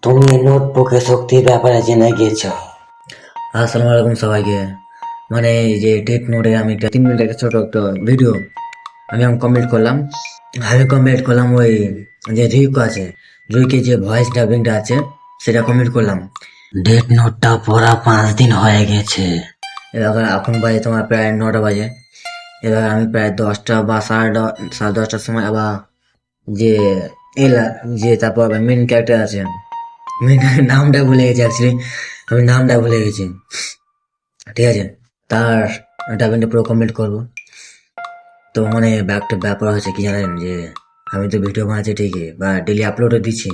তুমি নোটবুকের শক্তির ব্যাপারে জেনে গেছো? আসসালামু আলাইকুম সবাইকে। মানে এই যে ডেট নোটে আমি একটা 3 মিনিট একটা ছোট একটা ভিডিও আমি কমপ্লিট করলাম। ওই যে রিক আছে, রিকে যে ভয়েস ডাবিংটা আছে সেটা কমপ্লিট করলাম। ডেট নোটটা পড়া 5 দিন হয়ে গেছে। এবার এখন বাজে তোমার প্রায় 9টা বাজে। এবার আমি প্রায় 10টা বা সাড়ে 10টার সময় আবার যে এলা যে তারপর মেন ক্যারেক্টার আছে, মেন নামটা ভুলে গেছি অ্যাকচুয়ালি, আমি নামটা ভুলে গেছি। ঠিক আছে, তার ডাবিংটা পুরো কমপ্লিট করবো। তো মানে একটা ব্যাপার হয়েছে কি জানেন, যে আমি তো ভিডিও বানাচ্ছি ঠিকই বা ডেলি আপলোডও দিচ্ছি,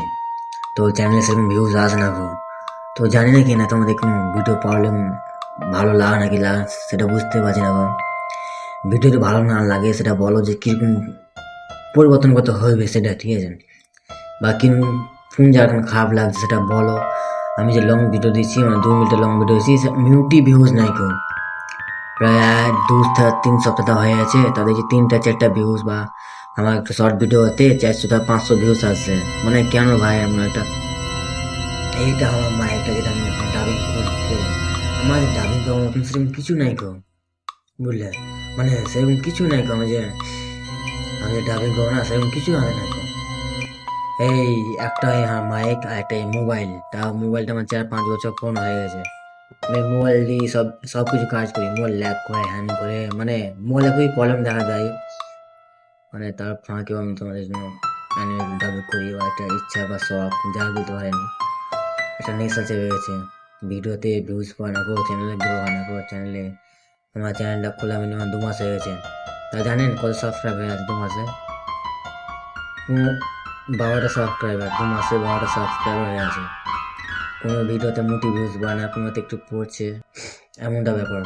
তো চ্যানেলে সেরকম ভিউজ আসে না গো। তো জানি না কি না তোমাদের কোনো ভিডিও প্রবলেম ভালো লাগা নাকি লাগা সেটা বুঝতে পারছি না গো। ভিডিও যদি ভালো না লাগে সেটা বলো, যে কীরকম পরিবর্তন করতে হবে সেটা, ঠিক আছে? বা কোন জায়গা খারাপ লাগছে সেটা বলো। আমি যে লং ভিডিও দিচ্ছি, মানে 2 মিনিটের লং ভিডিও দিচ্ছি, মিউটি ভিউজ নাই কেউ। প্রায় 2-3 সপ্তাহ হয়ে গেছে, তাদের যে 3-4টা ভিউজ, বা আমার একটা শর্ট ভিডিওতে 400-500 ভিউজ আসছে। মানে কেন ভাই এমন একটা, এইটা আমার মায়েরটা যেটা আমি এখন ডাবিং করছি, আমার ডাবিং করার মতন সেরকম কিছু নাই গো, বুঝলে? মানে সেরকম কিছু নাই গো, আমি যে ডাবিং করবো না সেরকম কিছু হবে না গো। এই একটা মাইক আর একটা মোবাইল, তা মোবাইলটা আমার 4-5 বছর পুরনো হয়ে গেছে। আমি মোবাইল দিয়ে সব কিছু কাজ করি, মোবাইল ল্যাগ করে, হ্যান করে, মানে মোবাইলে খুবই প্রবলেম দেখা দেয়। মানে তার ফাঁকেও আমি তোমাদের জন্য অ্যানুয়াল ডাবিং করি, বা একটা ইচ্ছা বা শখ যা বলতে পারেন, একটা নেশা চেপে গেছে। ভিডিওতে ভিউজ পায় না গো, চ্যানেলে গ্রো হয় না গো। আমার চ্যানেলটা খোলা মিনিমাম 2 মাস হয়ে গেছে। তা জানেন কত সাবস্ক্রাইব হয়ে আছে 2 মাসে? 12টা সাবস্ক্রাইবার, 2 মাসে 12টা সাবস্ক্রাইবার হয়ে আছে। কোনো ভিডিওতে মোটি ভিউজ পায় না, কোনোতে একটু পড়ছে, এমনটা ব্যাপার।